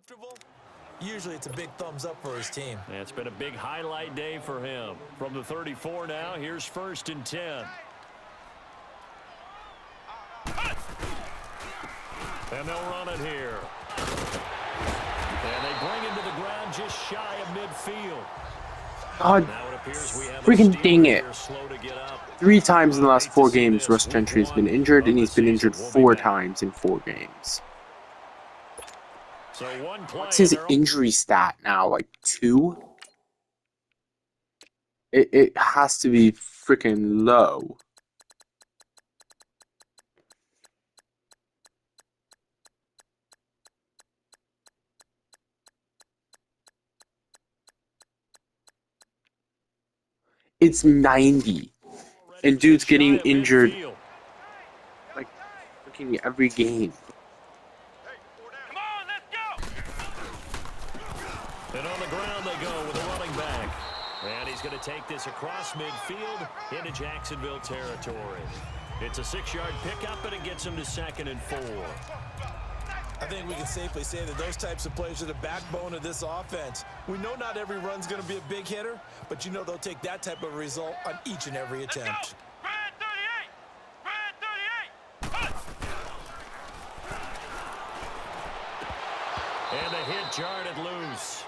comfortable, usually it's a big thumbs up for his team. And it's been a big highlight day for him. From the 34 now, here's 1st and 10. And they'll run it here. And they bring him to the ground just shy of midfield. God, freaking dang it. 3 times in the last 4 games, Russ Gentry has been injured, and he's been injured 4 times in 4 games. What's his injury stat now? Like 2? It has to be freaking low. It's 90. And dude's getting injured like freaking every game. Come on, let's go. And on the ground they go with a running back. And he's going to take this across midfield into Jacksonville territory. It's a 6-yard pickup, and it gets him to 2nd and 4. I think we can safely say that those types of plays are the backbone of this offense. We know not every run's going to be a big hitter, but you know they'll take that type of result on each and every attempt. And the hit jarred it loose.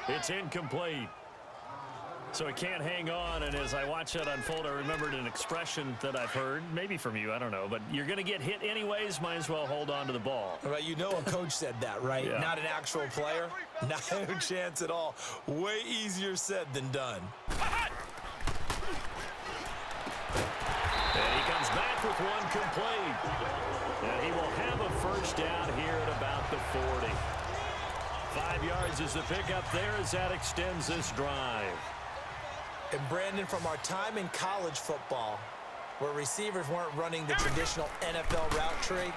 It's incomplete. So he can't hang on, and as I watch that unfold, I remembered an expression that I've heard, maybe from you, I don't know, but you're going to get hit anyways, might as well hold on to the ball. Right, you know a coach said that, right? Yeah. Not an actual player. Not a chance at all. Way easier said than done. And he comes back with one complete. And he will have a first down here at about the 40. 5 yards is the pickup there as that extends this drive. And Brandon, from our time in college football, where receivers weren't running the traditional NFL route tree,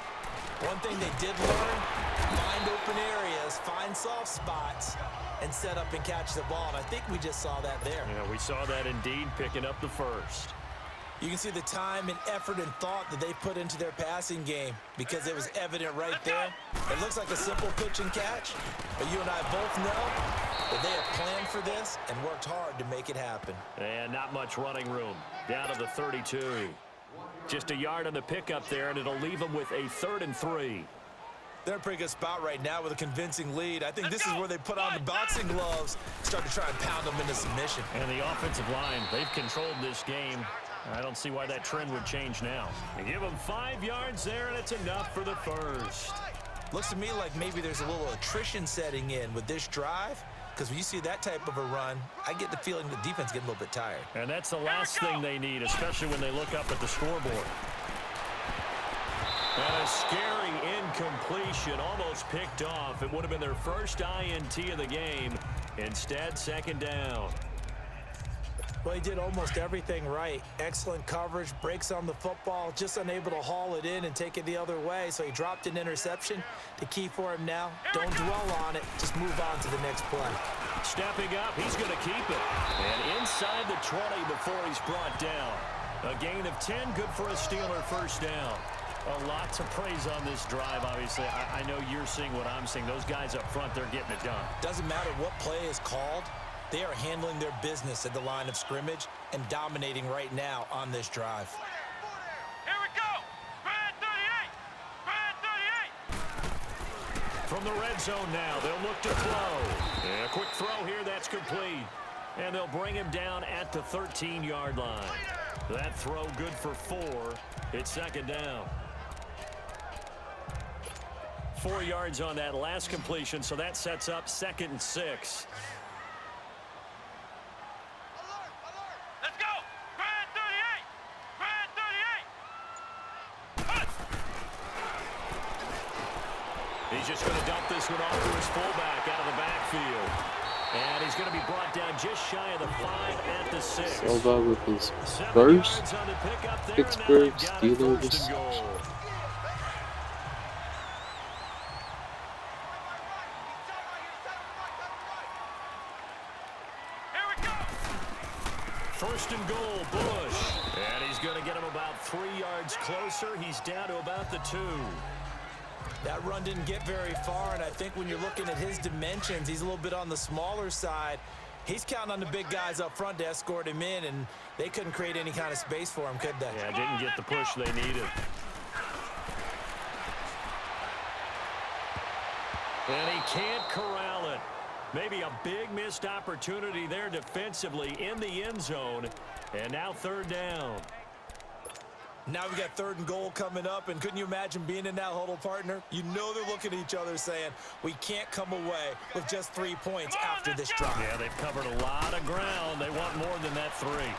one thing they did learn, find open areas, find soft spots, and set up and catch the ball. And I think we just saw that there. Yeah, we saw that indeed, picking up the first. You can see the time and effort and thought that they put into their passing game because it was evident right there. It looks like a simple pitch and catch, but you and I both know that they have planned for this and worked hard to make it happen. And not much running room. Down to the 32. Just a yard on the pickup there, and it'll leave them with a 3rd and 3. They're in a pretty good spot right now with a convincing lead. I think this is where they put on the boxing gloves, start to try and pound them into submission. And the offensive line, they've controlled this game. I don't see why that trend would change now. They give them 5 yards there, and it's enough for the first. Looks to me like maybe there's a little attrition setting in with this drive, because when you see that type of a run, I get the feeling the defense getting a little bit tired. And that's the last thing they need, especially when they look up at the scoreboard. And a scary incompletion, almost picked off. It would have been their first INT of the game. Instead, 2nd down. Well, he did almost everything right. Excellent coverage, breaks on the football, just unable to haul it in and take it the other way. So he dropped an interception. The key for him now, don't dwell on it. Just move on to the next play. Stepping up, he's going to keep it. And inside the 20 before he's brought down. A gain of 10, good for a Steeler first down. A lot to praise on this drive, obviously. I know you're seeing what I'm seeing. Those guys up front, they're getting it done. Doesn't matter what play is called. They are handling their business at the line of scrimmage and dominating right now on this drive. Here we go. Red 38. Red 38. From the red zone now, they'll look to throw. And a quick throw here, that's complete. And they'll bring him down at the 13-yard line. That throw good for 4. It's 2nd down. 4 yards on that last completion, so that sets up 2nd and 6. Let's go! Red 38! Red 38! He's just going to dump this one off to his fullback out of the backfield. And he's going to be brought down just shy of the 5 at the 6. Silva with his first Pittsburgh Steelers. First and goal, Bush. And he's going to get him about 3 yards closer. He's down to about the 2. That run didn't get very far, and I think when you're looking at his dimensions, he's a little bit on the smaller side. He's counting on the big guys up front to escort him in, and they couldn't create any kind of space for him, could they? Yeah, didn't get the push they needed. And he can't corral it. Maybe a big missed opportunity there defensively in the end zone. And now third down. Now we got 3rd and goal coming up, and couldn't you imagine being in that huddle, partner? You know they're looking at each other saying, we can't come away with just 3 points after this drive. Yeah, they've covered a lot of ground. They want more than that 3. And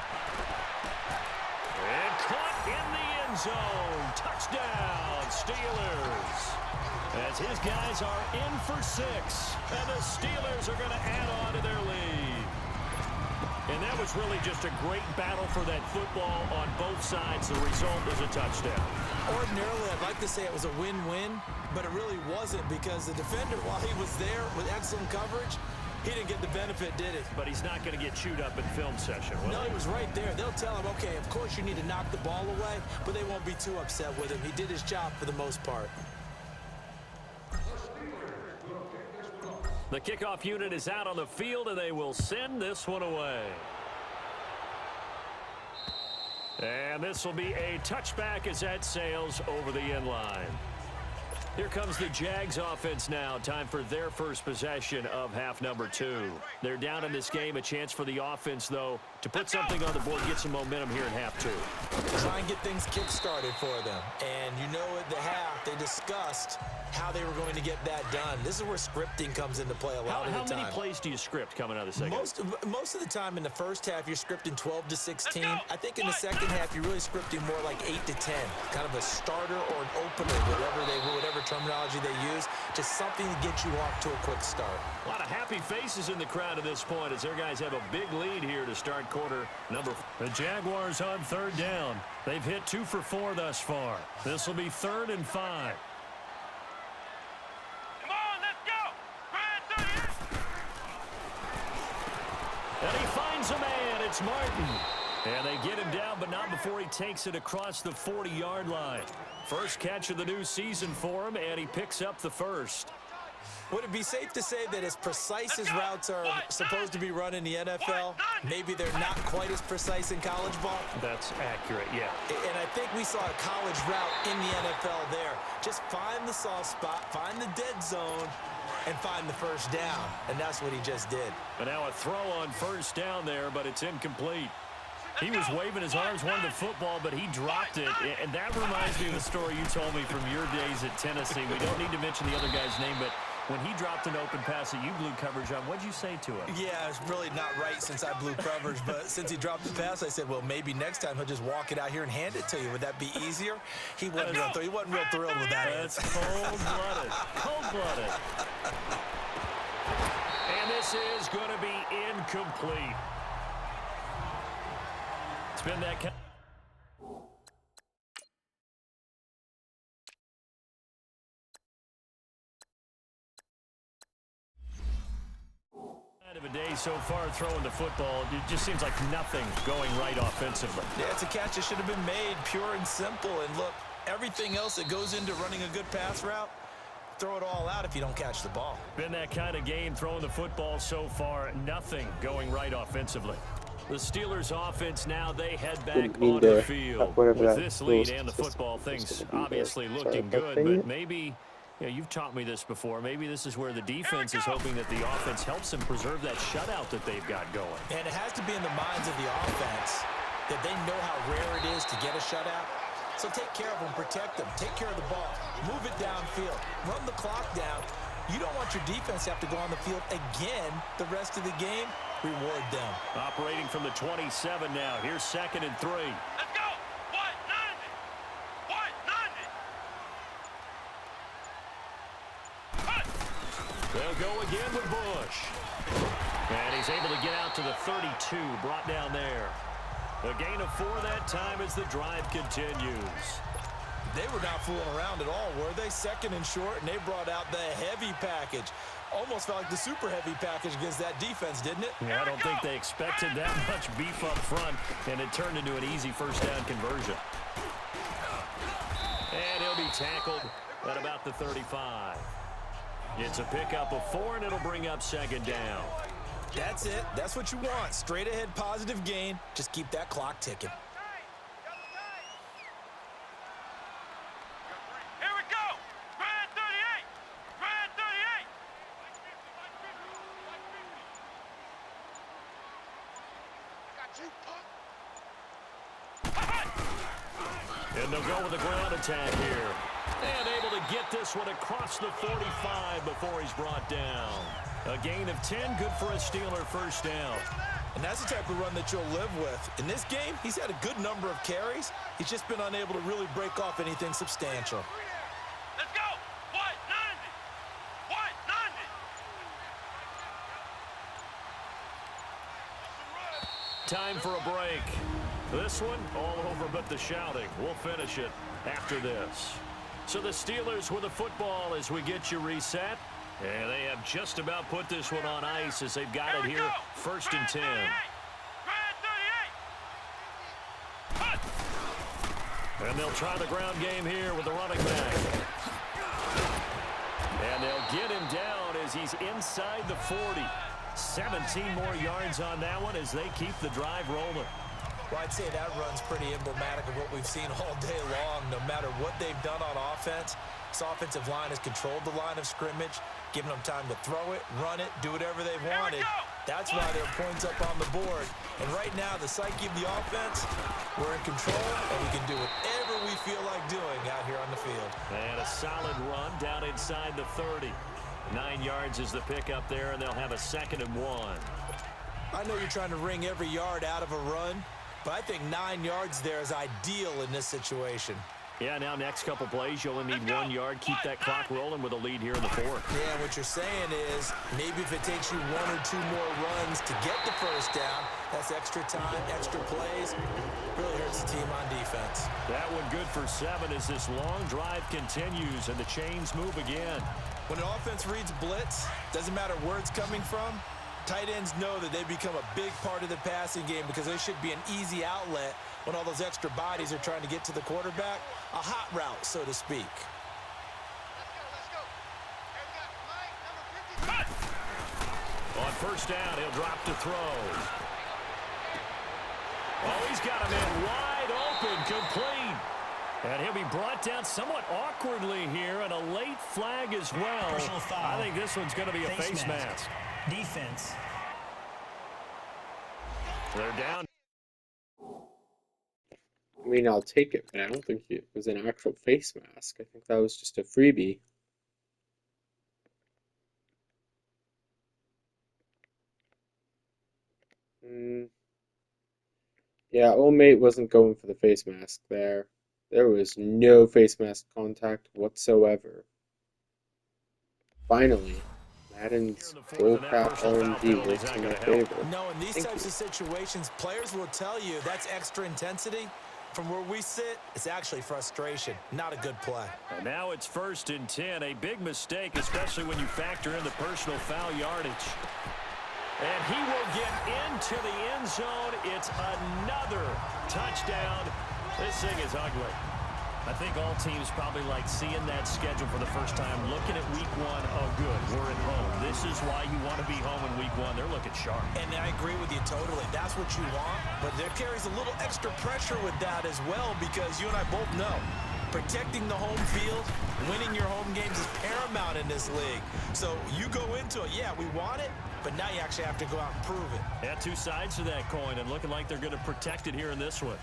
caught in the end zone. Touchdown, Steelers. As his guys are in for 6, and the Steelers are going to add on to their lead. And that was really just a great battle for that football on both sides. The result is a touchdown. Ordinarily, I'd like to say it was a win-win, but it really wasn't because the defender, while he was there with excellent coverage, he didn't get the benefit, did he? But he's not going to get chewed up in film session, will No, he? he was right there. They'll tell him, okay, of course you need to knock the ball away, but they won't be too upset with him. He did his job for the most part. The kickoff unit is out on the field, and they will send this one away. And this will be a touchback as that sails over the end line. Here comes the Jags offense now. Time for their first possession of half number 2. They're down in this game. A chance for the offense, though, to put something on the board, get some momentum here in half 2. Try and get things kick-started for them. And you know at the half, they discussed how they were going to get that done. This is where scripting comes into play a lot of the time. How many plays do you script coming out of the second? Most of the time in the first half, you're scripting 12 to 16. I think in the second half, you're really scripting more like 8 to 10. Kind of a starter or an opener, whatever terminology they use. Just something to get you off to a quick start. A lot of happy faces in the crowd at this point as their guys have a big lead here to start quarter number 4. The Jaguars on 3rd down. They've hit 2 for 4 thus far. This will be 3rd and 5. And he finds a man. It's Martin. And they get him down, but not before he takes it across the 40-yard line. First catch of the new season for him, and he picks up the first. Would it be safe to say that as precise as routes are supposed to be run in the NFL, maybe they're not quite as precise in college ball? That's accurate, yeah. And I think we saw a college route in the NFL there. Just find the soft spot, find the dead zone, and find the first down. And that's what he just did. And now a throw on first down there, but it's incomplete. He was waving his arms, wanted the football, but he dropped it. And that reminds me of the story you told me from your days at Tennessee. We don't need to mention the other guy's name, but when he dropped an open pass that you blew coverage on, what'd you say to him? Yeah, it's really not right since I blew coverage, but since he dropped the pass, I said, well, maybe next time he'll just walk it out here and hand it to you. Would that be easier? He wasn't real thrilled with that. That's cold-blooded. Cold-blooded. And this is going to be incomplete. It's been that kind of a day so far throwing the football. It just seems like nothing going right offensively. Yeah, it's a catch that should have been made, pure and simple. And look, everything else that goes into running a good pass route, throw it all out if you don't catch the ball. Been that kind of game throwing the football so far. Nothing going right offensively. The Steelers offense now, they head back on the field. With this lead and the football, things obviously looking good, but maybe, you know, you've taught me this before, maybe this is where the defense is hoping that the offense helps them preserve that shutout that they've got going. And it has to be in the minds of the offense that they know how rare it is to get a shutout. So take care of them, protect them, take care of the ball, move it downfield, run the clock down. You don't want your defense to have to go on the field again the rest of the game. Reward them. Operating from the 27 now. Here's 2nd and 3. Let's go. 190. They'll go again with Bush. And he's able to get out to the 32, brought down there. A gain of 4 that time as the drive continues. They were not fooling around at all, were they? 2nd and short, and they brought out the heavy package. Almost felt like the super heavy package against that defense, didn't it? Yeah, I don't think they expected that much beef up front, and it turned into an easy first down conversion. And he'll be tackled at about the 35. It's a pickup of 4, and it'll bring up second down. That's it. That's what you want. Straight ahead positive gain. Just keep that clock ticking. Here we go. Red 38. Red 38. Got you, punk. And they'll go with a ground attack here. And able to get this one across the 45 before he's brought down. A gain of 10, good for a Steeler first down. And that's the type of run that you'll live with. In this game, he's had a good number of carries. He's just been unable to really break off anything substantial. Let's go. White 90. White 90. Time for a break. This one, all over but the shouting. We'll finish it after this. So the Steelers with the football as we get you reset. And they have just about put this one on ice as they've got it here. First and 10. And they'll try the ground game here with the running back. And they'll get him down as he's inside the 40. 17 more yards on that one as they keep the drive rolling. Well, I'd say that run's pretty emblematic of what we've seen all day long. No matter what they've done on offense, this offensive line has controlled the line of scrimmage, giving them time to throw it, run it, do whatever they wanted. That's why there are points up on the board. And right now, the psyche of the offense, we're in control, and we can do whatever we feel like doing out here on the field. And a solid run down inside the 30. 9 yards is the pickup there, and they'll have a 2nd and 1. I know you're trying to wring every yard out of a run, but I think 9 yards there is ideal in this situation. Yeah, now next couple plays, you only need 1 yard. Keep that clock rolling with a lead here in the 4th. Yeah, what you're saying is maybe if it takes you 1 or 2 more runs to get the first down, that's extra time, extra plays. Really hurts the team on defense. That one good for 7 as this long drive continues and the chains move again. When an offense reads blitz, doesn't matter where it's coming from, tight ends know that they become a big part of the passing game because they should be an easy outlet when all those extra bodies are trying to get to the quarterback. A hot route, so to speak. On first down, he'll drop to throw. Oh, he's got him in wide open, complete. And he'll be brought down somewhat awkwardly here, and a late flag as well. Personal foul. I think this one's going to be a face mask. Defense. They're down. I mean, I'll take it, but I don't think it was an actual face mask. I think that was just a freebie. Yeah, old mate wasn't going for the face mask there. There was no face mask contact whatsoever. Finally, Madden's bullcrap R&D works in my favor. No, in these types of situations, players will tell you that's extra intensity. From where we sit, it's actually frustration, not a good play. And now it's 1st and 10, a big mistake, especially when you factor in the personal foul yardage. And he will get into the end zone. It's another touchdown. This thing is ugly. I think all teams probably like seeing that schedule for the first time, looking at week 1. Oh, good, we're at home. This is why you want to be home in week 1. They're looking sharp. And I agree with you totally. That's what you want. But there carries a little extra pressure with that as well because you and I both know protecting the home field, winning your home games is paramount in this league. So you go into it, yeah, we want it, but now you actually have to go out and prove it. Yeah, 2 sides to that coin and looking like they're going to protect it here in this one.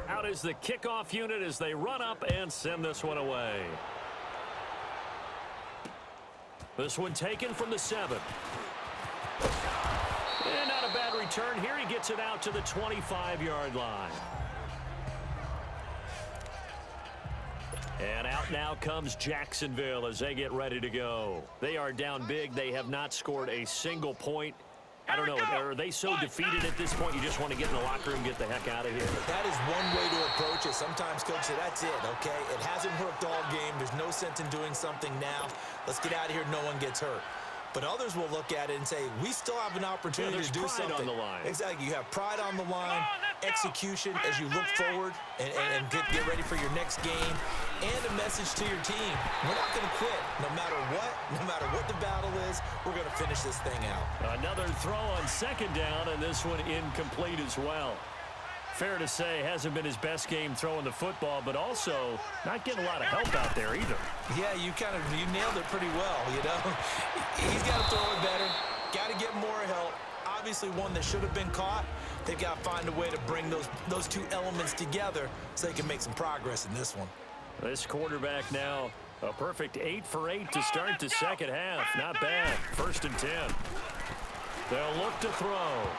Out is the kickoff unit as they run up and send this one away. This one taken from the 7. And not a bad return here. He gets it out to the 25-yard line. And out now comes Jacksonville as they get ready to go. They are down big. They have not scored a single point. I don't know, are they so defeated at this point you just want to get in the locker room and get the heck out of here? That is one way to approach it. Sometimes, Coach, say that's it, okay? It hasn't worked all game. There's no sense in doing something now. Let's get out of here. No one gets hurt. But others will look at it and say, we still have an opportunity to do something. On the line. Exactly. You have pride on the line, execution as you look forward and get ready for your next game, and a message to your team. We're not going to quit. No matter what the battle is, we're going to finish this thing out. Another throw on second down, and this one incomplete as well. Fair to say, hasn't been his best game throwing the football, but also not getting a lot of help out there either. Yeah, you nailed it pretty well, you know. He's got to throw it better, got to get more help. Obviously one that should have been caught. They've got to find a way to bring those two elements together so they can make some progress in this one. This quarterback now a perfect 8 for 8 to start the second half. Not bad. 1st and 10. They'll look to throw.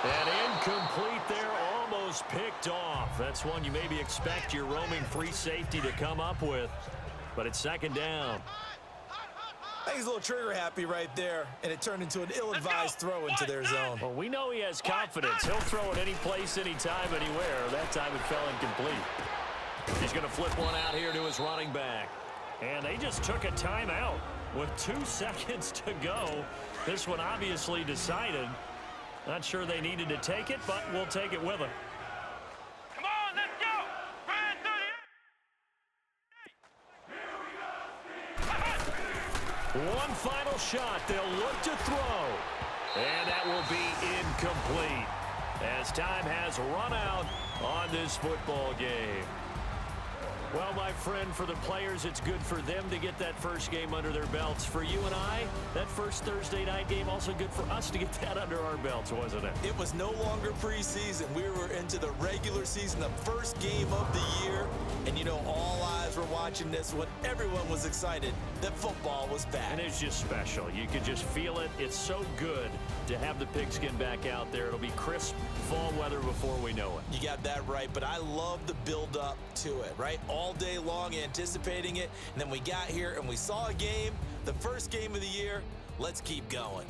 And incomplete there, almost picked off. That's one you maybe expect your roaming free safety to come up with. But it's second down. I think he's a little trigger happy right there, and it turned into an ill-advised throw into their zone. Well, we know he has confidence. He'll throw it any place, anytime, anywhere. That time it fell incomplete. He's going to flip one out here to his running back. And they just took a timeout with 2 seconds to go. This one obviously decided. Not sure they needed to take it, but we'll take it with them. Come on, let's go. Brand 38. One final shot. They'll look to throw. And that will be incomplete as time has run out on this football game. Well, my friend, for the players, it's good for them to get that first game under their belts. For you and I, that first Thursday night game, also good for us to get that under our belts, wasn't it? It was no longer preseason. We were into the regular season, the first game of the year. And, you know, all eyes were watching this one. Everyone was excited that football was back. And it's just special. You could just feel it. It's so good to have the pigskin back out there. It'll be crisp fall weather before we know it. You got that right, but I love the build-up to it, right? All day long anticipating it, and then we got here and we saw a game, the first game of the year. Let's keep going.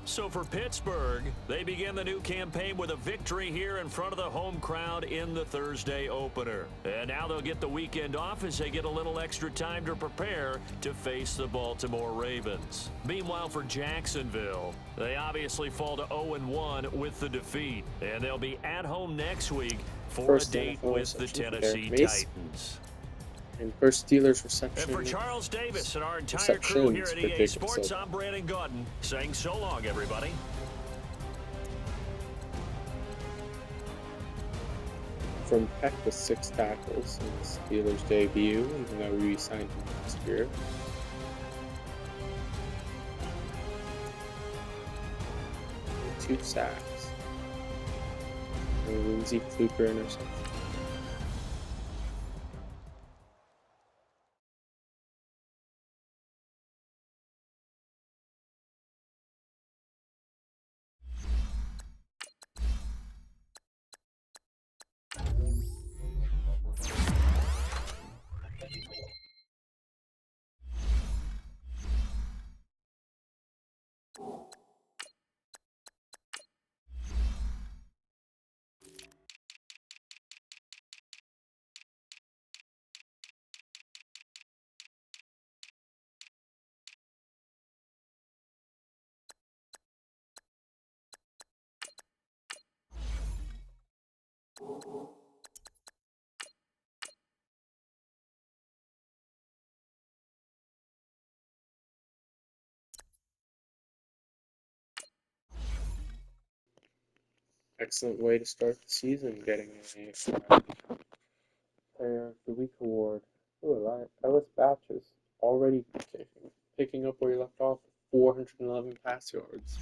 So for Pittsburgh, they begin the new campaign with a victory here in front of the home crowd in the Thursday opener. And now they'll get the weekend off as they get a little extra time to prepare to face the Baltimore Ravens. Meanwhile, for Jacksonville, they obviously fall to 0-1 with the defeat. And they'll be at home next week for a date with the Tennessee Titans. And first Steelers reception. And for Charles Davis and our entire crew here at EA Sports, I'm Brandon Gautin saying so long, everybody. From Peck with 6 tackles in the Steelers' debut, even though we signed him last year. And 2 sacks. And Lindsey Fluker interception. Excellent way to start the season, getting a Player of the Week award. Ooh, Ellis Batches already picking up where he left off with 411 pass yards.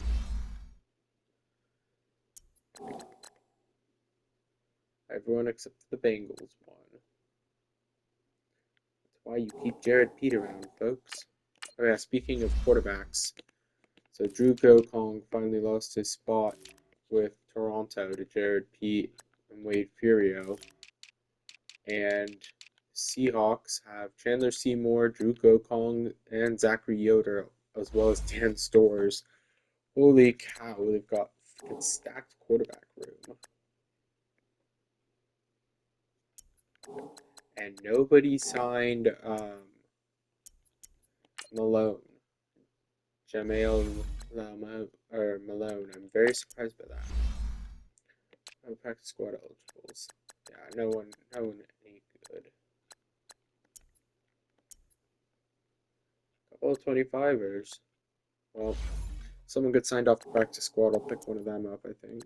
Everyone except the Bengals won. That's why you keep Jared Pete around, folks. Oh yeah, speaking of quarterbacks, so Drew Kong finally lost his spot with Toronto to Jared Pete and Wade Furio. And Seahawks have Chandler Seymour, Drew Kong, and Zachary Yoder, as well as Dan Stores. Holy cow, they've got freaking stacked quarterback room. And nobody signed Malone. Malone. I'm very surprised by that. No practice squad eligibles. Yeah, no one any good. Couple of 25ers. Well, someone gets signed off the practice squad. I'll pick one of them up, I think.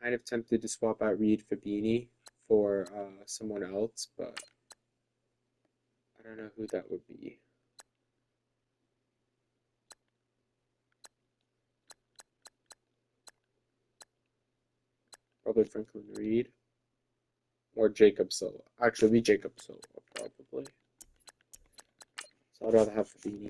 Kind of tempted to swap out Reed Fabini for someone else, but I don't know who that would be. Probably Franklin Reed. Or Jacob Silva. Actually, be Jacob Silva, probably. So I'd rather have Fabini.